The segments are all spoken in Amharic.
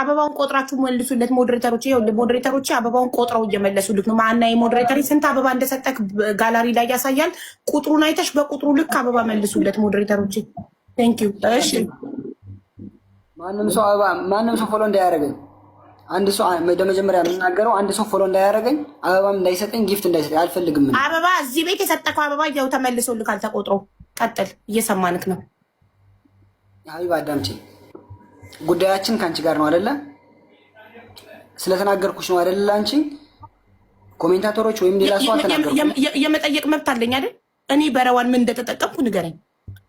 አበባውን ቆጥራችሁ መልሱለት ሞዴሬተሮች። ይኸውልህ ሞዴሬተሮች አበባውን ቆጥረው እየመለሱልክ ነው። ማና የሞዴሬተር ስንት አበባ እንደሰጠክ ጋላሪ ላይ ያሳያል። ቁጥሩን አይተሽ በቁጥሩ ልክ አበባ መልሱለት ሞዴሬተሮች። ቴንክ ዩ። እሺ ማንም ሰው ፎሎ እንዳያደርገኝ አንድ ሰው መጀመሪያ የምናገረው አንድ ሰው ፎሎ እንዳያደርገኝ አበባም እንዳይሰጠኝ ጊፍት እንዳይሰጠኝ አልፈልግም። አበባ እዚህ ቤት የሰጠከው አበባ ያው ተመልሶልካል ተቆጥሮ። ቀጥል፣ እየሰማንክ ነው። ሀቢባ አዳምጪ። ጉዳያችን ከአንቺ ጋር ነው አይደለ? ስለተናገርኩሽ ነው አይደለ? አንቺ ኮሜንታተሮች ወይም ሌላ ሰው አልተናገርኩም። የመጠየቅ መብት አለኝ አይደል? እኔ በረዋን ምን እንደተጠቀምኩ ንገረኝ።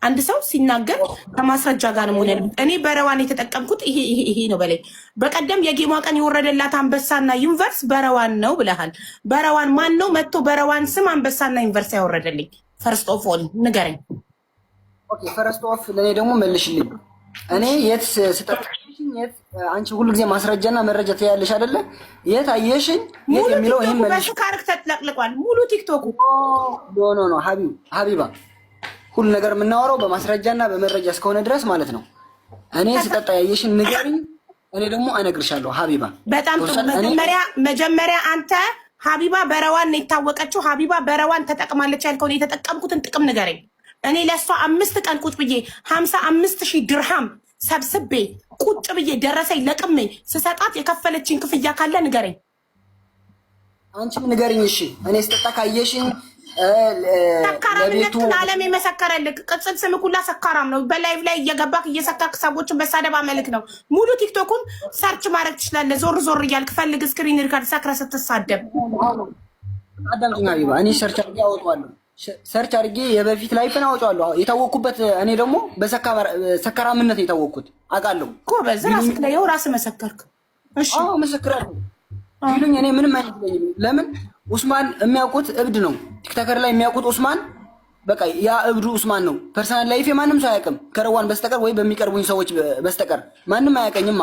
አንድ ሰው ሲናገር ከማስረጃ ጋር ነው ሆነ። እኔ በረዋን የተጠቀምኩት ይሄ ነው በላይ። በቀደም የጌማ ቀን የወረደላት አንበሳና ዩኒቨርስ በረዋን ነው ብለሃል። በረዋን ማን ነው መጥቶ በረዋን ስም አንበሳና ዩኒቨርስ ያወረደልኝ? ፈርስት ኦፍ ኦል ንገረኝ። ኦኬ ፈርስት ኦፍ ለኔ ደግሞ መልሽልኝ። እኔ የት ስጠቅሽኝ የት አንቺ ሁሉ ጊዜ ማስረጃና መረጃ ትያለሽ አይደለ? የት አየሽኝ? የት የሚለው ይሄን መልሽ። ካራክተር ተጥለቅልቋል ሙሉ ቲክቶኩ። ኖ ሀቢባ ሁሉ ነገር የምናወራው በማስረጃና በመረጃ እስከሆነ ድረስ ማለት ነው። እኔ ስጠጣ ያየሽን ንገሪኝ፣ እኔ ደግሞ እነግርሻለሁ። ሀቢባ በጣም ጥሩ። መጀመሪያ አንተ ሀቢባ በረዋን የታወቀችው ሀቢባ በረዋን ተጠቅማለች ያልከውን የተጠቀምኩትን ጥቅም ንገረኝ። እኔ ለእሷ 5 ቀን ቁጭ ብዬ 55,000 ድርሃም ሰብስቤ ቁጭ ብዬ ደረሰኝ ለቅሜ ስሰጣት የከፈለችኝ ክፍያ ካለ ንገረኝ። አንቺም ንገሪኝ። እሺ እኔ ስጠጣ ካየሽኝ ሰካራምነትን ዓለም የመሰከረልክ ቅጽል ስም ሁላ ሰካራም ነው። በላይቭ ላይ እየገባክ እየሰካክ ሰዎችን በሳደባ መልክ ነው። ሙሉ ቲክቶኩን ሰርች ማድረግ ትችላለህ። ዞር ዞር እያልክ ፈልግ። ስክሪን ሪካርድ ሰክረ ስትሳደብ አዳምጪኝ ሀቢባ። እኔ ሰርች አድርጌ አወጣዋለሁ። ሰርች አድርጌ የበፊት ላይፍን አወጣዋለሁ። የታወቅኩበት እኔ ደግሞ በሰካራምነት የታወቅኩት አውቃለሁ እኮ። በዛ ራስክ ላይ ያው ራስህ መሰከርክ። እሺ አዎ መሰክራለሁ ይሉኝ። እኔ ምንም አይመስለኝም። ለምን ኡስማን የሚያውቁት እብድ ነው። ቲክቶከር ላይ የሚያውቁት ኡስማን በቃ ያ እብዱ ኡስማን ነው። ፐርሰናል ላይፌ ማንም ሰው አያውቅም ከረዋን በስተቀር ወይ በሚቀርቡኝ ሰዎች በስተቀር ማንም አያውቀኝማ።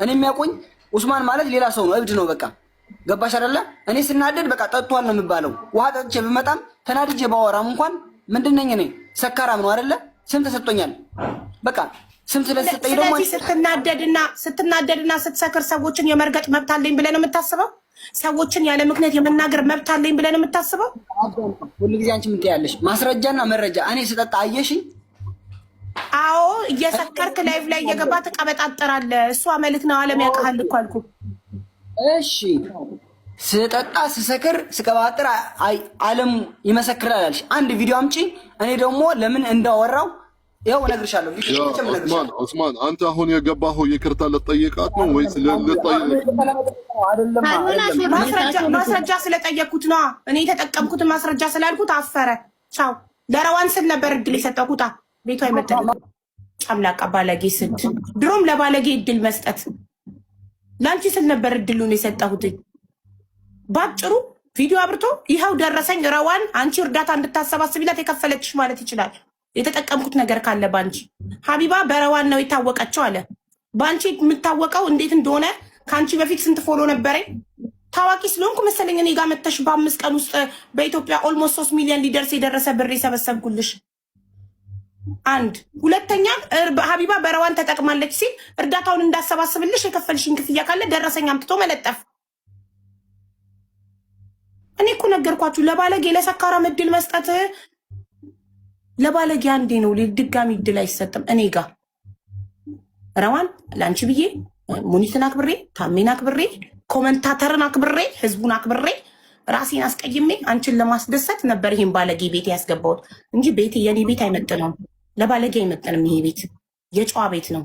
እኔ የሚያውቁኝ ኡስማን ማለት ሌላ ሰው ነው፣ እብድ ነው። በቃ ገባሽ አይደለ? እኔ ስናደድ በቃ ጠጥቷል ነው የሚባለው። ውሃ ጠጥቼ ብመጣም ተናድጄ ባወራም እንኳን ምንድነኝ እኔ ሰካራም ነው አይደለ? ስም ተሰጥቶኛል። በቃ ስም ስለተሰጠኝ ደግሞ ስትናደድና ስትሰክር ሰዎችን የመርገጥ መብት አለኝ ብለህ ነው የምታስበው? ሰዎችን ያለ ምክንያት የመናገር መብት አለኝ ብለህ ነው የምታስበው? ሁሉ ጊዜ አንቺ ምን ትያለሽ? ማስረጃና መረጃ። እኔ ስጠጣ አየሽኝ? አዎ እየሰከርክ ላይቭ ላይ እየገባ ትቀበጣጠራለህ። እሷ መልክ ነው ዓለም ያውቃል እኮ አልኩህ። እሺ ስጠጣ ስሰክር ስቀባጥር ዓለም ይመሰክራል አልሽ። አንድ ቪዲዮ አምጪ። እኔ ደግሞ ለምን እንዳወራው ያው እነግርሻለሁ። ኡስማን አንተ አሁን የገባኸው ይቅርታ ልጠይቃት ነው ወይስ ማስረጃ ስለጠየቅኩት ነው። እኔ የተጠቀምኩትን ማስረጃ ስላልኩት አፈረ። ቻው ለረዋን ስል ነበር እድል የሰጠኩታ። ቤቷ አይመጣም። ጫምላቃ ባለጌ ስድ ድሮም ለባለጌ እድል መስጠት ላንቺ ስል ነበር እድሉን የሰጠሁት። ባጭሩ ቪዲዮ አብርቶ ይኸው ደረሰኝ። ረዋን አንቺ እርዳታ እንድታሰባስቢላት የከፈለችሽ ማለት ይችላል። የተጠቀምኩት ነገር ካለ ባንቺ ሀቢባ በረዋን ነው የታወቀችው አለ። ባንቺ የምታወቀው እንዴት እንደሆነ ከአንቺ በፊት ስንት ፎሎ ነበረኝ? ታዋቂ ስለሆንኩ መሰለኝ እኔ ጋር መተሽ በ5 ቀን ውስጥ በኢትዮጵያ ኦልሞስት 3 ሚሊዮን ሊደርስ የደረሰ ብር የሰበሰብኩልሽ። አንድ ሁለተኛ ሀቢባ በረዋን ተጠቅማለች ሲል እርዳታውን እንዳሰባስብልሽ የከፈልሽኝ ክፍያ ካለ ደረሰኝ አምጥቶ መለጠፍ። እኔ እኮ ነገርኳችሁ። ለባለጌ ለሰካራም እድል መስጠት ለባለጌ አንዴ ነው፣ ድጋሚ እድል አይሰጥም። እኔ ጋር ረዋን ለአንቺ ብዬ ሙኒትን አክብሬ ታሜን አክብሬ ኮመንታተርን አክብሬ ህዝቡን አክብሬ ራሴን አስቀይሜ አንቺን ለማስደሰት ነበር ይሄን ባለጌ ቤት ያስገባሁት እንጂ ቤት የኔ ቤት አይመጥነውም። ለባለጌ አይመጥንም። ይሄ ቤት የጨዋ ቤት ነው።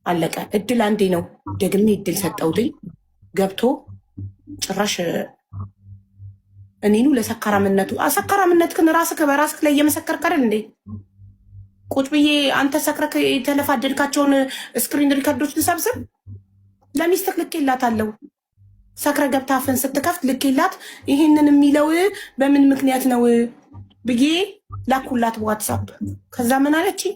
አለቀ። እድል አንዴ ነው። ደግሜ እድል ሰጠውትኝ ገብቶ ጭራሽ እኔኑ ለሰካራምነቱ ሰካራምነትክን ራስክ በራስክ ላይ እየመሰከርክ አይደል እንዴ? ቁጭ ብዬ አንተ ሰክረክ የተለፋደድካቸውን ስክሪን ሪከርዶች ልሰብስብ ለሚስትክ ልኬላታለሁ። ሰክረ ገብታ አፍን ስትከፍት ልኬላት ይሄንን የሚለው በምን ምክንያት ነው ብዬ ላኩላት በዋትሳፕ። ከዛ ምን አለችኝ?